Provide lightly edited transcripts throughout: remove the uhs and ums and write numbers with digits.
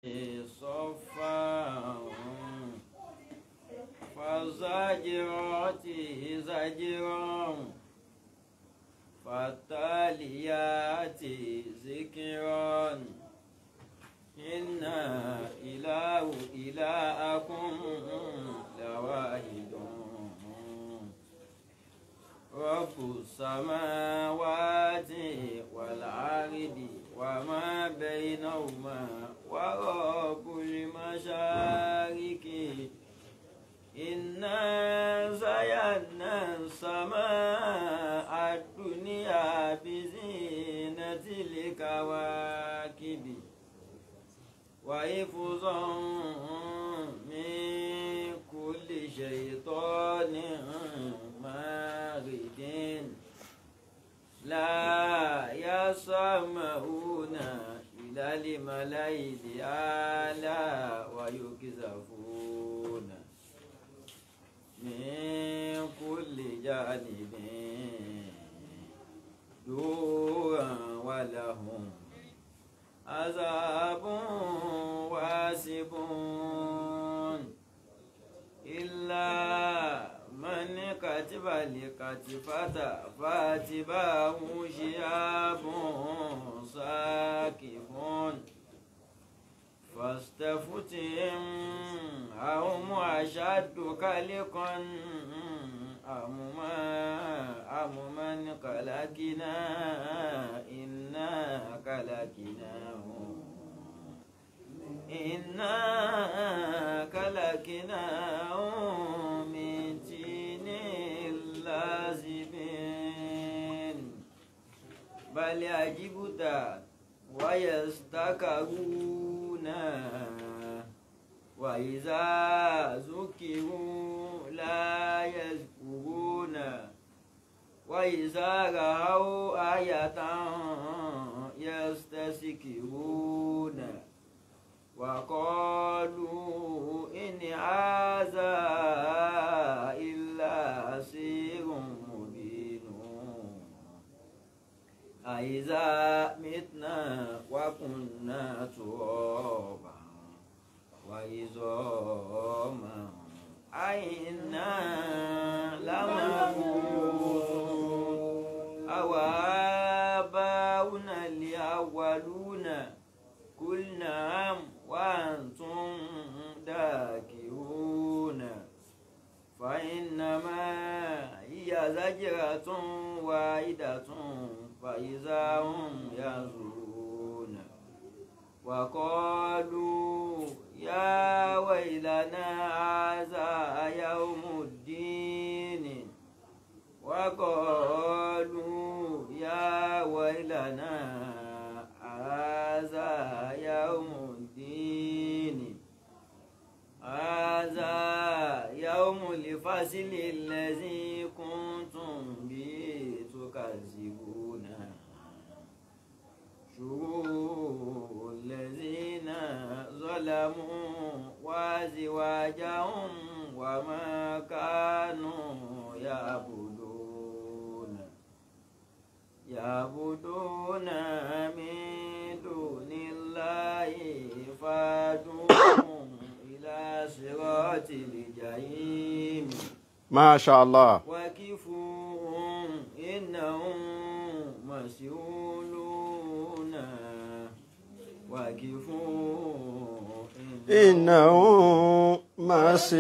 صفا فالزاجرات زجرا فالتاليات ذكرا إن إلهكم لواحد رب السماوات والأرض وما بينهما ورب المشارق إنا زينا السماء الدنيا بزينة الكواكب وحفظا من كل شيطان مارد لا يسمعون إلى الملأ الأعلى ويقذفون من كل جانب دورا ولهم عذاب واسب إلا من كتب لكتفة فاتباه شهاب ساكب فاستفتهم أهم أشد خلقا أم من خلقنا إنا خلقناهم من طين لازب بل عجبت ويستكبرون وإذا ذكروا لا يذكرون وإذا رأوا آية يستسخرون وقالوا إن هذا إلا سحر مبين أإذا متنا وكنا ترابا وعظاما أإنا لمبعوثون أو آباؤنا الأولون قل نعم وأنتم داخرون فإنما هي زجرة واحدة فإذا هم ينظرون وقالوا يا ويلنا هذا يوم الدين وقالوا يا ويلنا هذا يوم الدين هذا يوم الفصل الذي كنتم به تكذبون شرور الذين ظلموا وأزواجهم وما كانوا يعبدون من دون الله فادوهم إلى صراط الجحيم ما شاء الله وكفوهم إنهم مسؤولون إنهم مسؤول.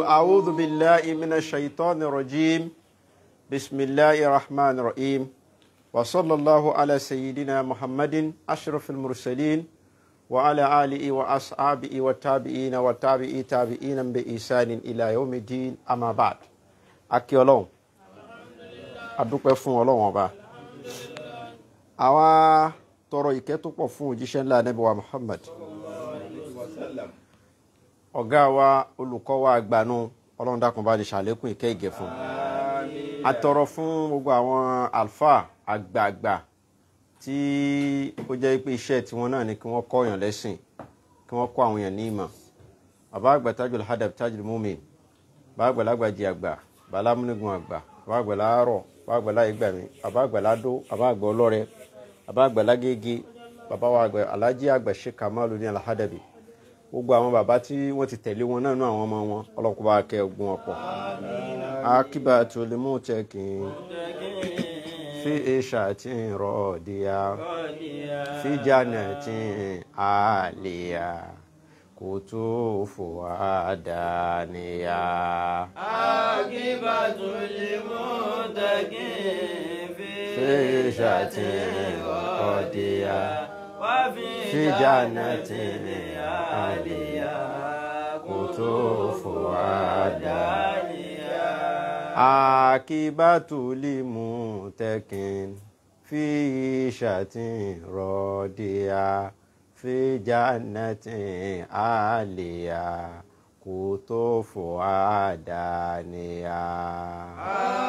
أعوذ بالله من الشيطان الرجيم. بسم الله الرحمن الرحيم. وصلى الله على سيدنا محمد أشرف المرسلين وعلى آله وأصحابه والتابعين والتابعي تابعين بإحسان إلى يوم الدين. أما بعد. Akí Ọlọ́run adúpẹ́ fún Ọlọ́run ọba àwa tọrọ ìkẹ́ tó pọ̀ fún òjíṣẹ́ ńlá Ànábì wa Muhammad ọ̀gá wa olùkọ́ wa àgbànú Ọlọ́run dákun bá ní ṣàlékún ìkẹ́ ìgẹ̀ fún àtọrọ fún gbogbo àwọn alfa àgbààgbà tí ó jẹ́ pé iṣẹ́ tí wọ́n náà ni kí wọ́n kọ́ èèyàn lẹ́sìn kí wọ́n kọ́ àwọn èèyàn ní ìmọ̀ bàbá àgbà Tajul Hadab Tajul Mumin bàbá àgbà lágbàjì àgbà bàbá múnigun àgbà bàbá àgbà láàárọ̀ bàbá àgbà láìgbàmí bàbá àgbà ládó bàbá àgbà ọlọ́rẹ bàbá àgbà lágége bàbá wa àgbà Alhaji àgbà Sheikh Kamalu ní Al-Hadabi, gbogbo àwọn bàbá tí wọ́n ti tẹ̀lé wọn náà nú àwọn ọmọ wọn, Ọlọ́run kó bá kẹ́ ogun ọ̀pọ̀. Akibatul muttaqin fi ishatin radiya fi jannatin aliya kutufu adaniya. Akibatul muttaqin fi ishatin radiya fi jannatin aliya kutufu adaniya. Akibatul muttaqin fi ishatin radiya fi jannatin aliya kutufu adaniya.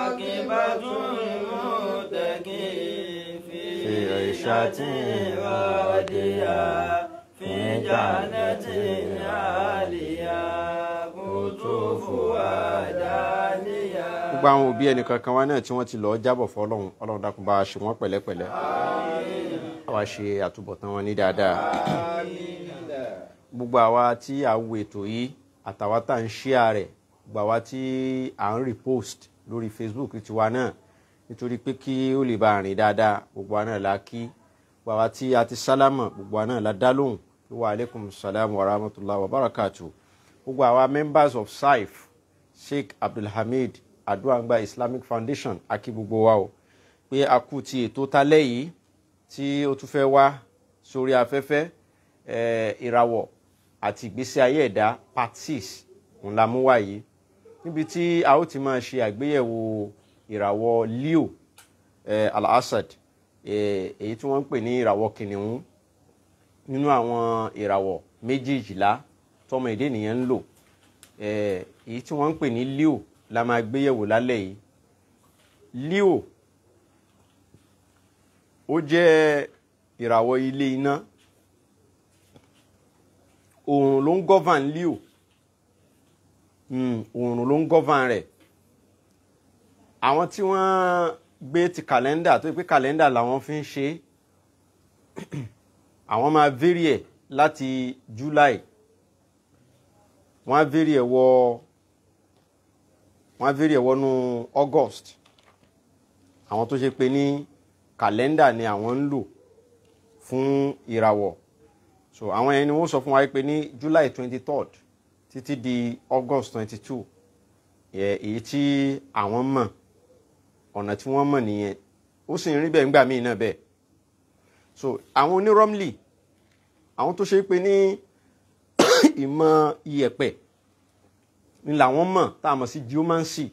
Akibatul muttaqin fi ishatin radiya fi jannatin aliya kutufu adaniya. Gbogbo àwọn òbí ẹnìkankan wa náà tí wọ́n ti lọ jábọ̀ fọ́lọ́run, Ọlọ́run dákun bá ṣe wọ́n pẹ̀lẹ́pẹ̀lẹ́, àwa ṣe àtúbọ̀tán wọn ní dáadáa. Gbogbo àwa tí a wo ètò yìí àtàwa tá ń share rẹ̀, gbogbo àwa tí à ń repost lórí Facebook tiwa náà nítorí pé kí ó lè bá rìn dáadáa, gbogbo wa náà la kí. Gbogbo àwa tí a ti sálámà, gbogbo wa náà la dá lóhùn, wa alaikum salam wa rahmatullahi wa barakatuh. Gbogbo àwa members of SAIF, Sheikh Abdulhamid Aduangba Islamic Foundation, a kí gbogbo wa o pé a kú ti ètò tálẹ́ yìí tí ó tún fẹ́ wá sórí afẹ́fẹ́, ìràwọ̀ àti ìgbésí ayé ẹ̀dá part 6 òun la mú wá yìí, níbi tí a ó ti máa ṣe àgbéyẹ̀wò ìràwọ̀ Leo Al-Asad, èyí tí wọ́n ń pè ní ìràwọ̀ kìnìún nínú àwọn ìràwọ̀ méjìlá tọ́mọ èdè nìyẹn ń lò. Èyí tí wọ́n ń pè ní Leo la máa gbéyẹ̀wò lálẹ́ yìí. Leo ó jẹ́ ìràwọ̀ ilé iná, oòrùn ló ń govern Leo, oòrùn ló ń govern rẹ̀. Àwọn tí wọ́n gbé ti kàlẹ́ndà tó pé kàlẹ́ndà làwọn fi ń ṣe, àwọn máa vary ẹ̀ láti July, wọ́n á vary ẹ̀ wọnú August. Àwọn tó ṣe pé ní kàlẹ́ndà ni àwọn ń lò fún ìràwọ̀. So àwọn ẹni wọ́n sọ fún wa pé ní July 23rd títí di August 22, èyí tí àwọn mọ̀, ọ̀nà tí wọ́n mọ̀ nìyẹn, ó sì ń rí bẹ́ẹ̀ ńgbà míì náà bẹ́ẹ̀. So àwọn onírọ́mlì, àwọn tó ṣe pé ní ìmọ̀ iyẹ̀pẹ̀ ni làwọn mọ̀, tá a mọ̀ sí geomancy.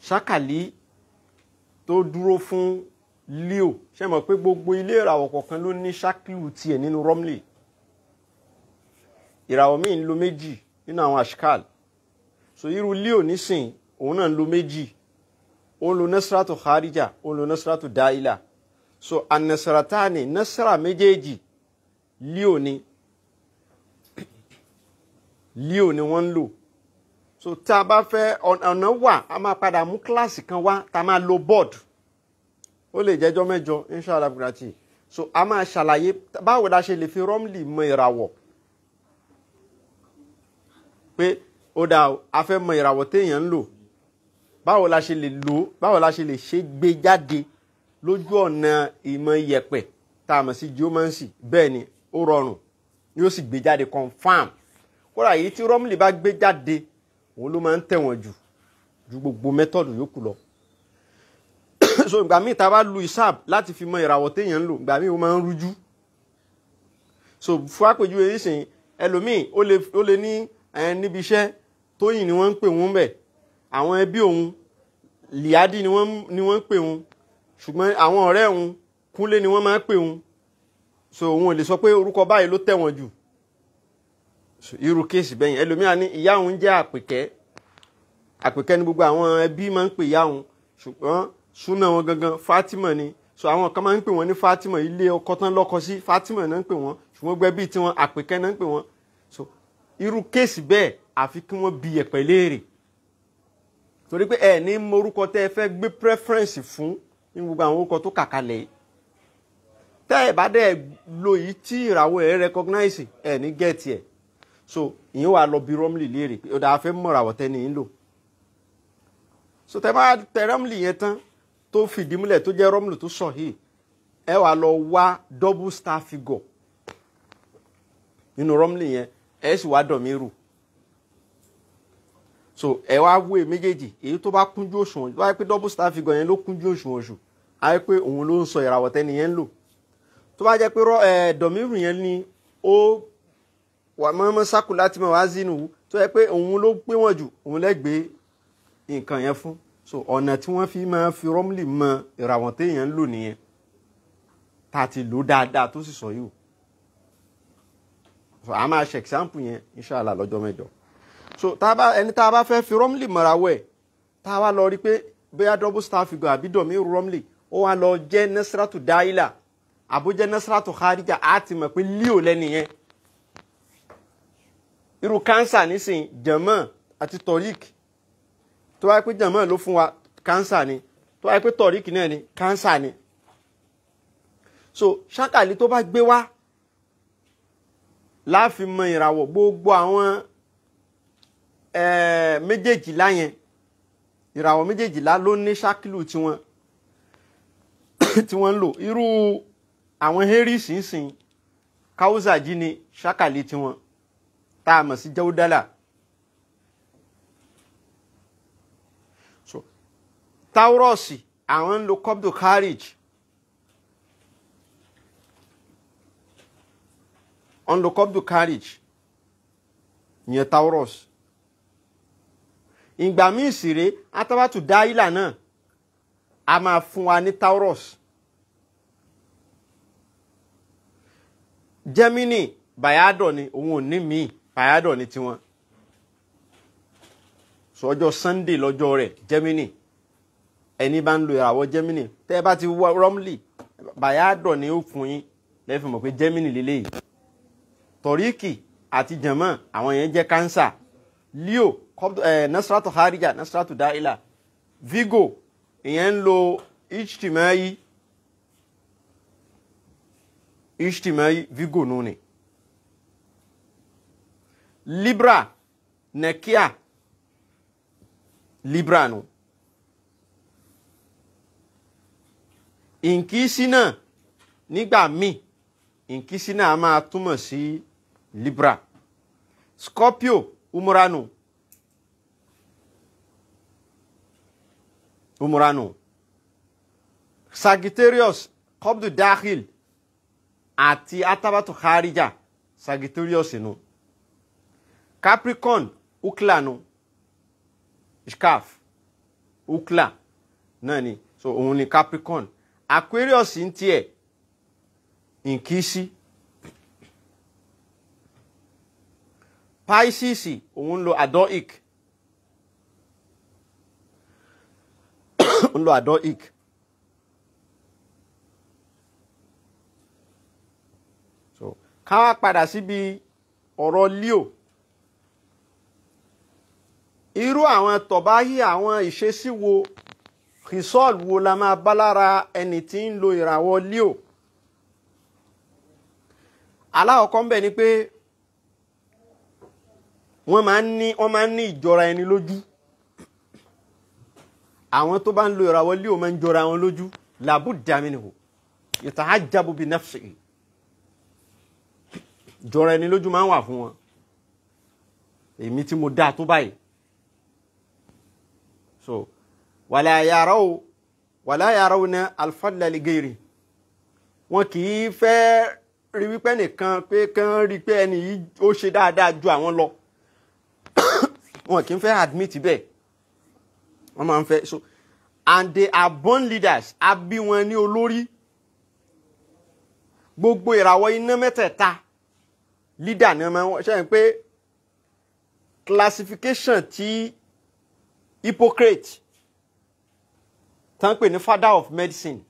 Ṣákàlí tó dúró fún Leo, ṣé mọ̀ pé gbogbo ilé ìràwọ̀ kọ̀ọ̀kan ló ní ṣákìlù tiẹ̀ nínú Romley. Ìràwọ̀ míì ń lo méjì nínú àwọn ashkal. So irú Leo nísìn òun náà ń lo méjì, ó ń lo nasratu kharija, ó ń lo nasratu daila. So an-nasratani, nasra méjèèjì Leo ni wọ́n ń lò. So tá a bá fẹ́ ọ̀nà wà, a máa padà mú kíláàsì kan wá tá a máa lo board, ó lè jẹ́jọ́ mẹ́jọ inshallah grati. So a máa ṣàlàyé báwo la ṣe lè fi Romley mọ ìràwọ̀, pé ó dá a fẹ́ mọ ìràwọ̀ téèyàn ń lò, báwo la ṣe lè lò, báwo la ṣe lè ṣe gbé jáde lójú ọ̀nà ìmọ̀ iyẹ̀pẹ̀ tá a mọ̀ sí geomancy. Bẹ́ẹ̀ ni ó rọrùn, ni ó sì gbé jáde confam. Kódà èyí tí Romley bá gbé jáde òun ló máa ń tẹ̀wọ̀n ju gbogbo mẹ́tọ̀dù yòókù lọ. So ìgbà míì tá a bá lu isab láti fi mọ ìràwọ̀ téèyàn ń lò, ìgbà míì ó máa ń rújú. So fún àpèjúwe nísìnyí, ẹlòmíì ó lè ní níbi iṣẹ́ Tóyìn ni wọ́n ń pè wọ́n bẹ̀, àwọn ẹbí òun Liadi ni wọ́n ń pè wọ́n, ṣùgbọ́n àwọn ọ̀rẹ́ òun Kúnlé ni wọ́n máa ń pè wọ́n. So òun ò lè sọ pé orúkọ báyìí ló tẹ̀wọ̀n jù. So irú kéèsì bẹ́yìn, ẹlòmíà ní ìyá òun jẹ́ Àpèkẹ́ ni gbogbo àwọn ẹbí máa ń pè ìyá òun, ṣùgbọ́n súnà wọn gangan Fatima ni. So àwọn kan máa ń pè wọ́n ní Fatima, ilé ọkọ tán lọ́kọ sí Fatima náà ń pè wọ́n, ṣùgbọ́n gbẹ́bí tí wọ́n Àpèkẹ́ náà ń pè wọ́n. So irú kéèsì bẹ́ẹ̀ àfi kí wọ́n bi ẹ̀pẹ̀ léèrè, torí pé ẹ ní mọ orúkọ tẹ́ ẹ fẹ́ gbé preference fún ní gbogbo àwọn orúkọ tó kàkalẹ̀ yìí. tẹ́ ẹ̀ bá dẹ̀ lo yìí tí ìràwọ̀ ẹ̀ recognize ẹ̀ ní gẹ̀ẹ́tì ẹ̀ so ìyẹn wà lọ bí Romney léèrè pé ó dáa fẹ́ mọ̀ ìràwọ̀ tẹ́ni ń lò so tẹ́ bá tẹ Romney yẹn tán tó fìdí múlẹ̀ tó jẹ́ Romney tó sọ yìí ẹ wà lọ wá double star figure nínú Romney yẹn ẹ sì wá dọ̀míìrù so ẹ wá wé méjèèjì èyí tó bá kúnjú òṣùwọ̀n tó bá yẹ pé double star figure yẹn ló kúnjú òṣùwọ̀n oṣù á yẹ pé òun ló ń sọ ìràwọ̀ tẹ́ni yẹn ń lò tó bá jẹ́ pé dọ̀míìrù yẹn ni ó wà mọ́mọ́ sákù láti mọ̀ wá sínú tó yẹ pé òun ló pé wọ́n jù òun lẹ́gbẹ̀ẹ́ nǹkan yẹn fún so ọ̀nà tí wọ́n fi máa fi Romney mọ ìràwọ̀ téèyàn ń lò nìyẹn tá a ti lò dáadáa tó sì sọ yìí so a máa ṣe example yẹn inshallah lọ́jọ́ mẹ́jọ so ẹni tá a bá fẹ́ fi Romney mọ̀ràwọ̀ ẹ̀ tá a wá lọ rí pé bóyá double star figure àbí dọ̀míìrù Romney ó wá lọ jẹ́ Nasratu Daila àbújẹ́ Nasratu Kharija á ti mọ̀ pé Leo lẹ́ni yẹn irú cancer nísìn jẹ̀mọ́ àti torik tó wáyé pé jẹ̀mọ́ ló fún wa cancer ni tó wáyé pé torik náà ni cancer ni so ṣákàlì tó bá gbé wá láàfin mọ ìràwọ̀ gbogbo àwọn méjèèjìlá yẹn ìràwọ̀ méjèèjìlá ló ní ṣákìlù tiwọn tí wọ́n ń lò irú àwọn Aries nsìn káwùsàjì ni ṣákàlì tiwọn tá a mọ̀ sí Jawdala so Taurus àwọn ń lo Qabdu Kharij on lo Qabdu Kharij ìyẹn Taurus ìgbà míì sì rèé Atabatu Daila náà a máa fún wa ní Taurus Gemini Bayado ni òun ò ní míì Bayado ni tiwọn so ọjọ́ Sunday lọ́jọ́ rẹ̀ Gemini ẹni bá ń lo ìràwọ̀ Gemini tẹ́ ẹ bá ti wọ Romney Bayado ni ó fún yín lẹ́fìn mọ̀ pé Gemini lélẹ́yìí Toriki àti jẹ̀mọ́ àwọn yẹn jẹ́ Cancer Leo Nasratu Kharija Nasratu Daila Virgo ìyẹn ń lo Ijtimai Virgo nù ni Libra Nekia Libra nù Inkisi náà nígbà míì Inkisi náà a máa túmọ̀ sí Libra Scorpio Umuranu Sagittarius Qabdu Dakhil àti Atabatu Kharija Sagittarius nù Capricorn Ukla nù Ishkaf Ukla náà ni so òun ni Capricorn Aquarius ń tiẹ̀ Inkisi Pisces òun lo Adoic òun lo Adoic so ká wá padà síbi ọ̀rọ̀ Leo irú àwọn tọ̀báyé àwọn ìṣesí wo kìsọ́ọ̀lù wo la máa bá lára ẹni tí ń lo ìràwọ̀ Leo aláwọ̀kọ́ ń bẹ̀ ni pé wọ́n máa ń ní ìjọra ẹni lójú àwọn tó bá ń lo ìràwọ̀ Leo máa ń jọra wọn lójú labudda minhu yatahajjabu bi nafsihi jọra ẹni lójú máa ń wà fún wọn èmi tí mo dáa tó báyìí so wala yarawna al-fadla li ghayri wọn kì í fẹ́ rí wípé nìkan pé kán rí pé ẹni yìí ó ṣe dáadáa ju àwọn lọ wọn kì í fẹ́ admit bẹ́ẹ̀ wọ́n máa ń fẹ́ so and they are born leaders a bí wọn ní olórí gbogbo ìràwọ̀ iná mẹ́tẹ̀ẹ̀ta leader ni wọ́n máa ń ṣe pé classification tí Hippocrates tán pè ní father of medicine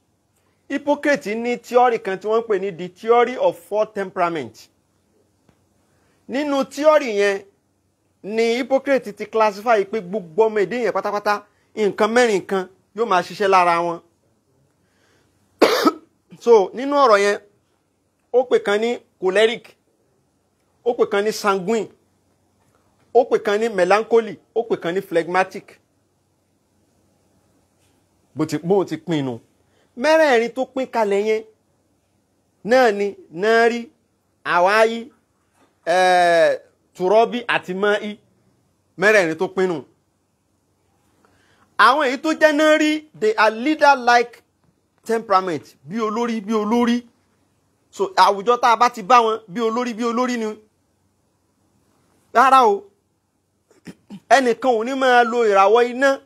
Hippocrates ní theory kan tí wọ́n pè ní the theory of four temperament nínú theory yẹn ni Hippocrates ti classify pé gbogbo ọmọ èdè yẹn pátápátá nǹkan mẹ́rin kan yóò máa ṣiṣẹ́ lára wọn so nínú ọ̀rọ̀ yẹn ó pè kan ní choleric, ó pè kan ní sanguine, ó pè kan ní melancholy, ó pè kan ní phlegmatic. bó ti pinnu mẹ́rẹ̀ẹ̀rin tó pín kalẹ̀ yẹn náà ni náàrí, àwáyí, tùrọ́bí àti máì. mẹ́rẹ̀ẹ̀rin tó pinnu. àwọn èyí tó jẹ́ náàrí, they are leader like temperament, bí olórí. so àwùjọ tá a bá ti bá wọn bí olórí ni. rárá o, ẹnìkan ò ní máa lo ìràwọ̀ iná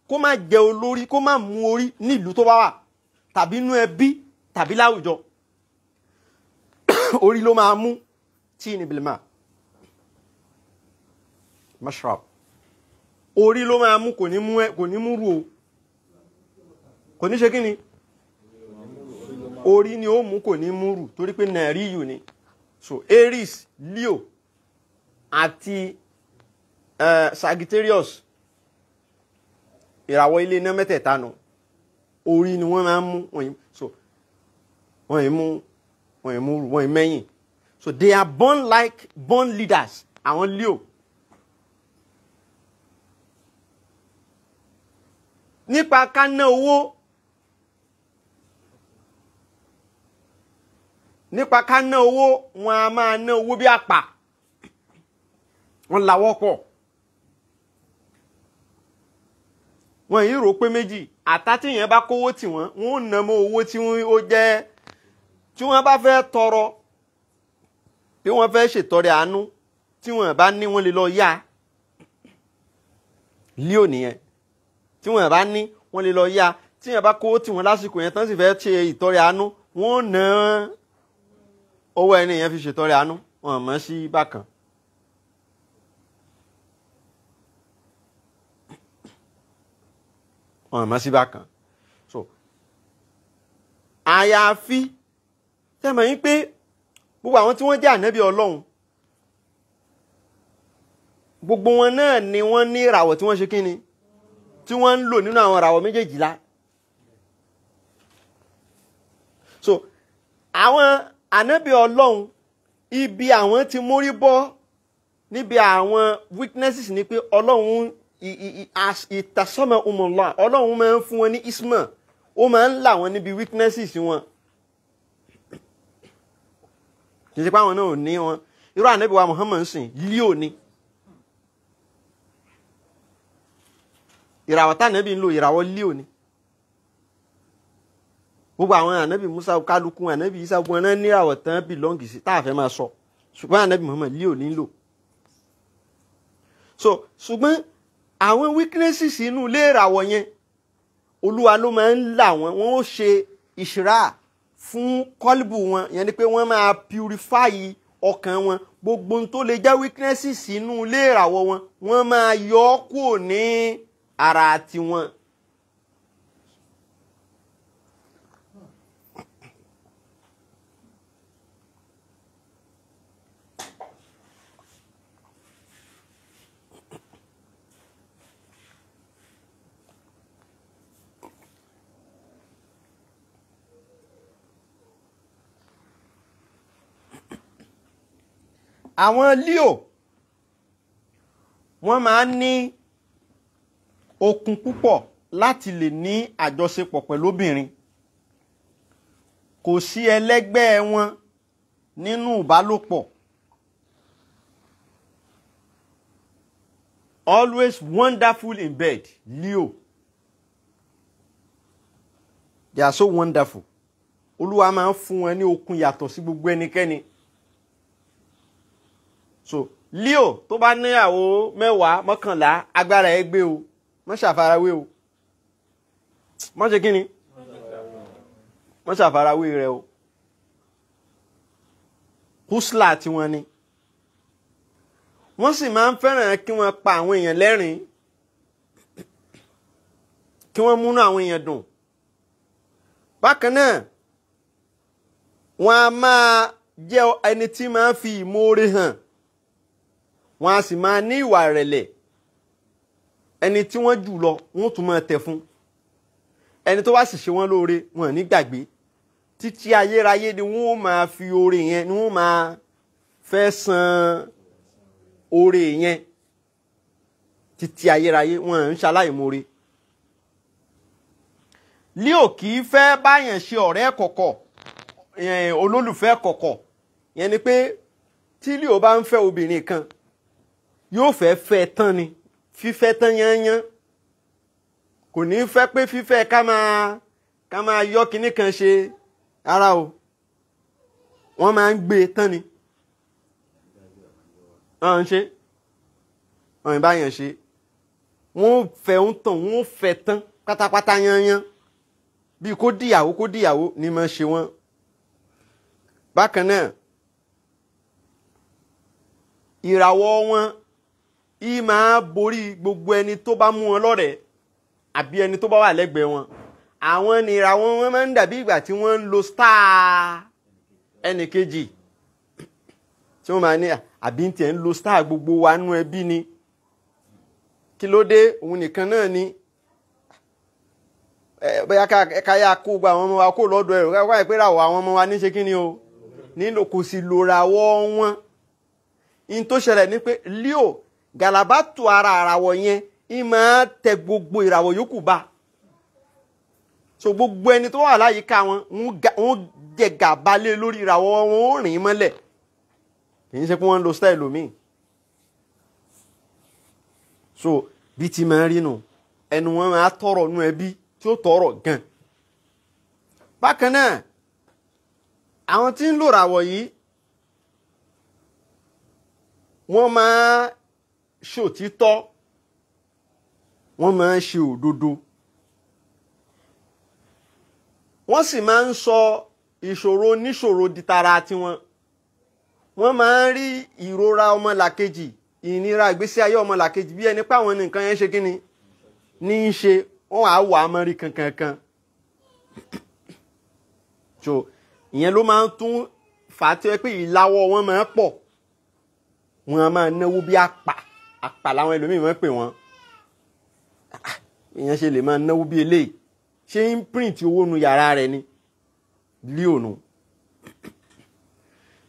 kó má jẹ olórí, kó má mú orí ní ìlú tó bá wà tàbí inú ẹbí tàbí láwùjọ. orí ló máa mú tí ní bilma mashrab, orí ló máa mú, kò ní mú rú o, kò ní ṣe kí ni, orí ni ó mú, kò ní mú rú, torí pé nàíríyù ni. so Aries, Leo àti Sagittarius, ìràwọ̀ ilé iná mẹ́tẹ̀ẹ̀ta nù, orí ni wọ́n máa ń mú. wọ́n yìí mẹ́yìn. so they are born leaders, àwọn Leo. nípa ká ná owó, wọn a máa ná owó bí àpà, wọ́n lawọ́ pọ̀. wọ́n yìí rò pé méjì, àtàtì yẹn bá kówó tì wọ́n ò ná mọ́ owó tí ó jẹ́, tí wọ́n bá fẹ́ tọrọ, bí wọ́n fẹ́ ṣètọrẹ àánú, tí wọ́n bá ní wọ́n lè lọ yá. Leo nìyẹn. tí wọ́n bá ní wọ́n lè lọ yá, tí wọ́n bá kówó tì wọ́n lásìkò yẹn tán sì fẹ́ ṣe ìtọrẹ àánú, wọ́n ò ná owó ẹni yẹn fi ṣètọrẹ àánú, wọ́n mọ̀ sí bákan. so àyàfi tẹ́mọ̀ yín pé gbogbo àwọn tí wọ́n jẹ́ ànábì Ọlọ́run, gbogbo wọn náà ni wọ́n ní ìràwọ̀ tí wọ́n ṣe kíni, tí wọ́n ń lò nínú àwọn ìràwọ̀ méjèèjìlá. so àwọn ànábì Ọlọ́run, ibi àwọn ti mórí bọ́ níbi àwọn weaknesses ni pé Ọlọ́run ìtàsọ́mọ̀ umùlá, Ọlọ́run máa ń fún wọn ní isma, ó máa ń là wọn níbi weaknesses wọn. kì í ṣe pé àwọn náà ò ní wọn. irú ànábì wa Muhammad sìn Leo ni. ìràwọ̀ tá ànábì ń lò ìràwọ̀ Leo ni. gbogbo àwọn ànábì Musa, kálukú ànábì Isa, gbogbo náà ní ìràwọ̀ tán bìlọ́ǹgì sí tá a fẹ́ máa sọ, ṣùgbọ́n ànábì Muhammad Leo ní lò. so ṣùgbọ́n àwọn weaknesses inú ilé ìràwọ̀ yẹn Olúwa ló máa ń là wọ́n, wọ́n ó ṣe ìṣirà fún kọ́líbù wọn, yẹn ni pé wọ́n máa purify ọkàn wọn. gbogbo tó lè jẹ́ weaknesses inú ilé ìràwọ̀ wọn, wọ́n máa yọ ọ́ kúrò ní ara tiwọn. àwọn Leo wọ́n máa ń ní okun púpọ̀ láti lè ní àjọṣepọ̀ pẹ̀lú obìnrin. kò sí ẹlẹ́gbẹ́ wọn nínú ìbálòpọ̀. always wonderful in bed. Leo, they are so wonderful. Olúwa máa ń fún wọn ní okun yàtọ̀ sí gbogbo ẹnikẹ́ni. so Leo tó bá níyàwó 10, 11, agbára ẹ gbé o, má ṣàfarawé o, má ṣe kíni, má ṣàfarawé rẹ o. húsùlà tí wọ́n ní, wọ́n sì máa ń fẹ́ràn kí wọ́n pa àwọn èèyàn lẹ́rìn, kí wọ́n múnú àwọn èèyàn dùn. bákan náà wọ́n a máa jẹ́ ẹni tí máa ń fi ìmoore hàn, wọ́n a sì máa ní ìwà ìrẹ̀lẹ̀. ẹni tí wọ́n jù lọ wọ́n tún máa tẹ̀ fún, ẹni tó wá sì ṣe wọ́n lóore wọn ní gbàgbé. títí ayérayé ni wọ́n máa fi oore yẹn ni wọ́n máa fẹ́ san oore yẹn títí ayérayé wọn ń ṣaláìmoore. Leo kì í fẹ́ báyàn ṣe ọ̀rẹ́ kọ̀kọ̀ olólùfẹ́ kọ̀kọ̀ yẹn ni pé tí Leo bá ń fẹ́ obìnrin kan yóò fẹ́ fẹ́ tán ni fífẹ́ tán yányán kò ní fẹ́ pé fífẹ́ ká máa yọ kinní kan ṣe ara o wọ́n máa ń gbé tán ni wọ́n ń ṣe wọ́n bá yàn ṣe wọ́n fẹ́ ń tàn wọ́n fẹ́ tán pátápátá yányán bí kó díyàwó ni máa ṣe wọ́n. Bákan náà ìràwọ̀ wọn yìí máa borí gbogbo ẹni tó bá mú wọn lọ́rẹ̀ẹ́ àbí ẹni tó bá wà lẹ́gbẹ̀ẹ́ wọn. Àwọn ni ìràwọ̀ wọn máa ń dàbí ìgbà tí wọ́n ń lo star ẹnì kejì tí wọ́n máa ní àbí tí ẹ̀ ń lo star gbogbo wa nú ẹbí ni kí ló dé òun nìkan náà ni bóyá ká yá kó gba àwọn ọmọ wa kó lọ́dọ̀ ẹ̀rọ ká wáyé pé ràwọ̀ àwọn ọmọ wa ní ṣe kí ni o nílò kò sì lò ràwọ̀ wọn. In tó ṣẹlẹ̀ ní pé Leo gàlàbátù ara àràwọ̀ yẹn ì máa tẹ gbogbo ìràwọ̀ yòókù bá so gbogbo ẹni tó wà láyìíká wọn wọ́n jẹ gàba lé lórí ìràwọ̀ wọn ó rìn mọ́lẹ̀ kì í ṣe pé wọ́n ń lo style omi. So bí ti máa rí nù ẹnu wọn máa tọrọ nú ẹbí tí ó tọrọ gan. Bákan náà àwọn tí ń lò ràwọ̀ yìí wọ́n máa ṣòtítọ́ wọ́n máa ṣe òdodo wọ́n sì máa ń sọ ìṣòro níṣòro di tara tiwọn. Wọ́n máa ń rí ìrora ọmọlàkejì ìnira ìgbésí ayé ọmọlàkejì bí ẹni pé àwọn nǹkan yẹn ṣe kí ni ní í ṣe wọ́n á wà á mọ́ rí kankan. So ìyẹn ló máa ń tún fà á tí wọ́n pé ìlàwọ̀ wọn máa ń pọ̀ wọn a máa náwó bí àpà làwọn ẹlòmíì máa ń pè wọ́n. Ìyẹn ṣe lè máa náwó bí eléyìí ṣé ń print owó nu yàrá rẹ ni Leo nù.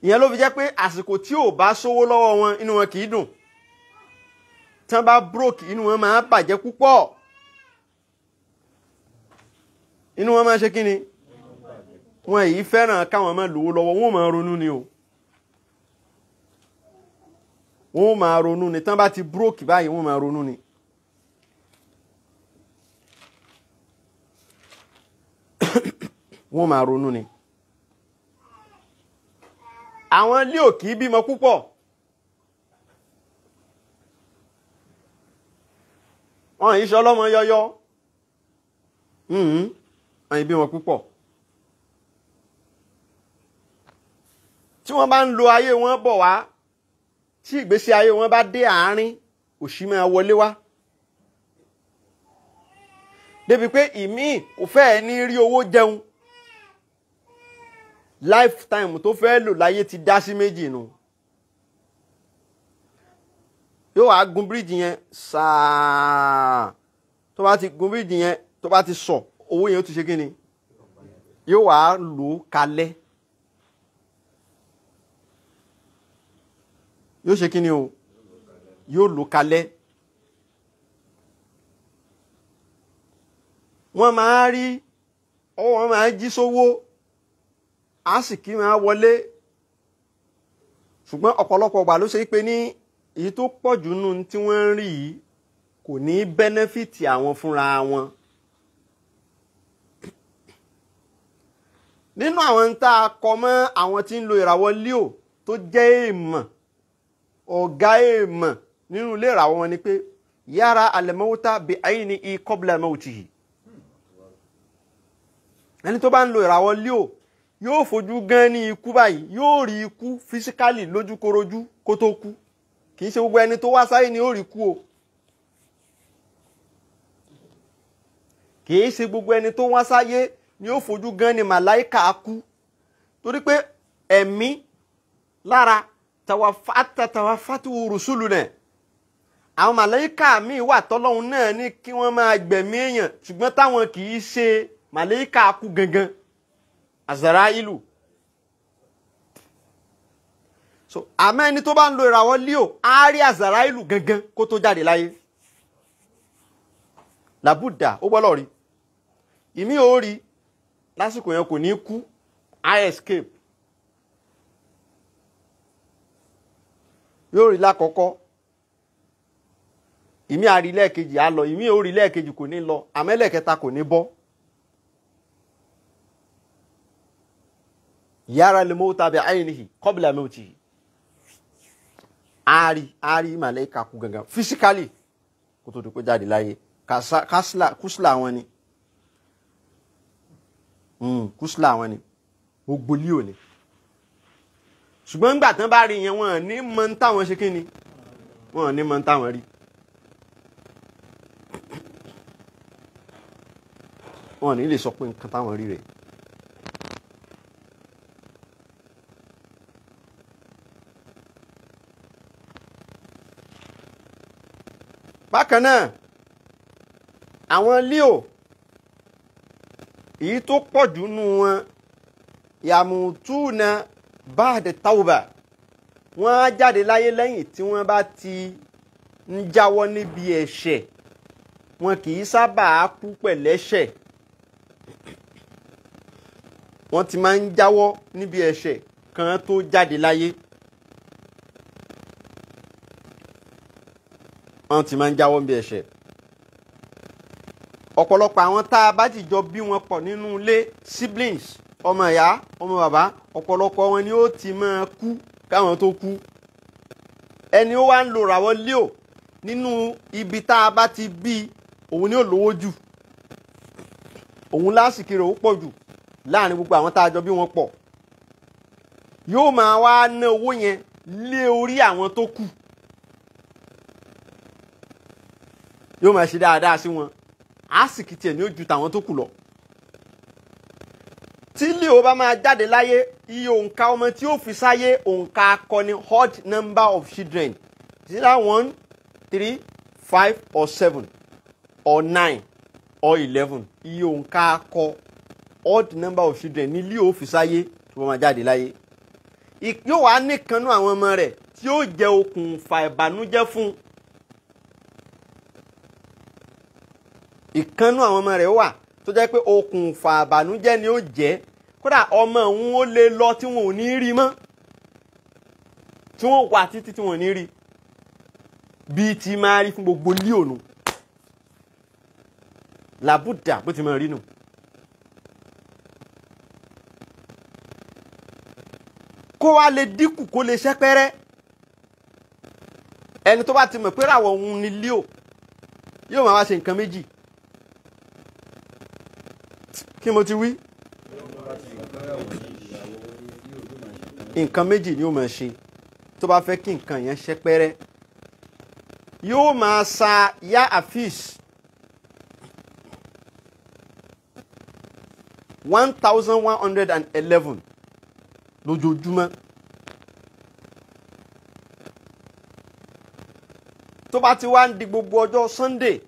Ìyẹn ló fi jẹ́ pé àsìkò tí ò bá sówó lọ́wọ́ wọn inú wọn kì í dùn tí wọ́n bá broke inú wọn máa bàjẹ́ púpọ̀ inú wọn máa ṣe kí ni wọn èyí fẹ́ràn káwọn máa lówó lọ́wọ́ wọn máa ronú ni o wọn máa ronú ni tí wọ́n bá ti broke báyìí wọn máa ronú ni. wọ́n máa ronú ni. Àwọn Leo kì í bímọ púpọ̀ wọ́n yìí ṣọlọ́mọ yọyọ wọ́n yìí bímọ púpọ̀. Tí wọ́n bá ń lo ayé wọn bọ̀ wá tí ìgbésí ayé wọn bá dé àárín òṣì máa wọlé wá débi pé ìmíì kò fẹ́ẹ̀ ní rí owó jẹun lifetime tó fẹ́ lò láyé ti dá sí méjì nù. Yóò wá gun bíríìjì yẹn sáà tó bá ti gun bíríìjì yẹn tó bá ti sọ owó yẹn ó ti ṣe kí ni yóò wá lò ó kalẹ̀ yóò ṣe kí ni o yóò lò kalẹ̀. Wọ́n máa rí ọwọ́ wọn máa jí sówó àsìkí máa wọlé ṣùgbọ́n ọ̀pọ̀lọpọ̀ ọgbà ló ṣe pé ní èyí tó pọ̀ jù nù tí wọ́n ń rí yìí kò ní bẹ́nẹ́fìtì àwọn fúnra wọn. Nínú àwọn tá a kọ mọ́ àwọn tí ń lo ìràwọ̀ Leo tó jẹ́ èèmọ̀ ọ̀gá èèmọ̀ nínú ilé ìràwọ̀ wọn ni pé yára al-mawta bi aynihi qabla mawtihi. Ẹni tó bá ń lo ìràwọ̀ Leo yóò fojú gan ní ikú báyìí yóò rí ikú fisikálì lójúkorojú kó tó kú kì í ṣe gbogbo ẹni tó wá sáyé ni ó rí kú o kì í ṣe gbogbo ẹni tó wá sáyé ni ó fojú gan ní màláìka kú torí pé ẹ̀mí lára tawafatu rusuluna àwọn màláìka míì wà tọ́lọ́hun náà ní kí wọ́n máa gbẹ̀mí èèyàn ṣùgbọ́n táwọn kì í ṣe màláìka kú gangan azarailu. So àmọ́ ẹni tó bá ń lo ìràwọ̀ Leo á rí azarailu gangan kó tó jáde láyé. Làbúdà ó gbọ́dọ̀ rí. Ìmí ò rí lásìkò yẹn kò ní kú, I escape. Yóò rí lákọ̀ọ́kọ́. Ìmí á rí lẹ́ẹ̀kejì á lọ, ìmí ò rí lẹ́ẹ̀kejì kò ní lọ, àmọ́ lẹ́ẹ̀kẹta kò ní bọ́. Yara al-mauta bi'aynihi qabla mawtihi. Ari màláíkà kú gangan physically kó tó di pé jáde láyé. Kúsùlà wọn ni. Kúsùlà wọn ni. Gbogbo Leo ni. Ṣùgbọ́n nígbà tán bá rí yẹn wọ́n ní mọ̀ táwọn ṣe kíni. Wọ́n ní mọ̀ táwọn rí. Wọ́n ní lè sọ pé nǹkan táwọn rí rẹ̀. Bákan náà àwọn Leo èyí tó pọ̀ jù nù wọn yàmùtúnà ba'da tawba, wọ́n á jáde láyé lẹ́yìn tí wọ́n bá ti ń jáwọ́ níbi ẹ̀ṣẹ̀. Wọn kì í sábà kú pẹ̀lẹ́ṣẹ̀. Wọ́n ti máa ń jáwọ́ níbi ẹ̀ṣẹ̀ kan tó jáde láyé. Wọ́n ti máa ń jáwọ́ níbi ẹ̀ṣẹ̀. Ọ̀pọ̀lọpọ̀ àwọn tá a bá ti jọ bí wọn pọ̀ nínú ilé, siblings, ọmọ ìyá, ọmọ bàbá, ọ̀pọ̀lọpọ̀ wọn ni ó ti máa kú káwọn tó kú. Ẹni ó wá ń lo ìràwọ̀ Leo nínú ibi tá a bá ti bí òun ni ó lówó jù. Òun lásìkò rẹ̀ ó pọ̀ jù láàrin gbogbo àwọn tá a jọ bí wọn pọ̀. Yóò máa wá ná owó yẹn lé orí àwọn tó kù. Yóò máa ṣe dáadáa sí wọn. Àsìkò tiẹ̀ ni ó ju tàwọn tó kù lọ. Tí Leo bá máa jáde láyé, iye òǹkà ọmọ tí ó fi sáyé òǹkà akọni odd number of children. Is that 1, 3, 5 or 7 or 9 or 11? Iye òǹkà akọ odd number of children ni Leo fi sáyé tí wọ́n máa jáde láyé. Yóò wá nìkanú àwọn ọmọ rẹ̀ tí ó jẹ́ okùnfà ìbànújẹ́ fún. Ìkanú àwọn ọmọ rẹ̀ wà tó jẹ́ pé okùnfà ìbànújẹ́ ni ó jẹ́. Kódà ọmọ òun ó lè lọ tí wọn ò ní rí mọ́. Tí wọ́n wà títí tí wọ́n ò ní rí. Bí ti máa rí fún gbogbo Leo nù. Làbúdà bó ti máa rí nù. Kó wá lè dínkù kó lè ṣẹ́pẹ́rẹ́. Ẹni tó bá ti mọ̀ pé ràwọ̀ òun ni Leo yóò máa wá ṣe nǹkan méjì. Kí mo ti wí? Nǹkan méjì ni ó máa ṣe tó bá fẹ́ kí nǹkan yẹn ṣẹ́pẹ́rẹ́. Yóò máa sa yá àfíìs 1111 lójoojúmọ́. Tó bá ti wá ń di gbogbo ọjọ́ Sunday,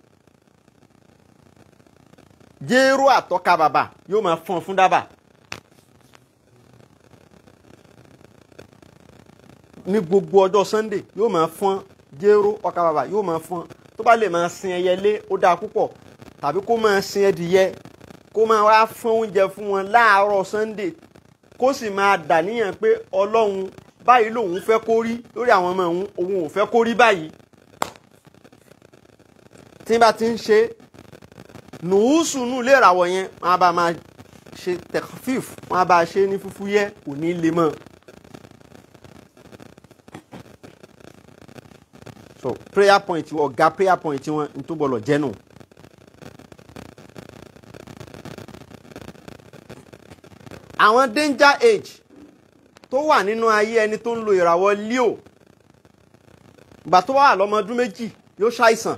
jéró àtọ́ka bàbà yóò máa fọ́n fún dábà. Ní gbogbo ọjọ́ Sunday yóò máa fọ́n jéró ọkà bàbà yóò máa fọ́n. Tó bá lè máa sin ẹyẹlé ó dáa púpọ̀, tàbí kó máa sin ẹdìyẹ, kó máa wá fún oúnjẹ fún wọn láàárọ̀ Sunday, kó sì máa dàníyàn pé Ọlọ́run báyìí lòun fẹ́ kó rí lórí àwọn ọmọ òun ò fẹ́ kó rí báyìí. Tí bá ti ń ṣe nùúsù nù lè ràwọ̀ yẹn, wọ́n á bá máa ṣe tẹ̀kfíf, wọ́n á bá ṣe ní fúfúyẹ́ kò ní lè mọ́. So prayer point ọ̀gá prayer point wọn ní tó bọ̀lọ̀ jẹ́ nù. Àwọn danger age tó wà nínú ayé ẹni tó ń lo ìràwọ̀ Leo, ìgbà tó wà lọ́mọ ọdún méjì yóò ṣàìsàn.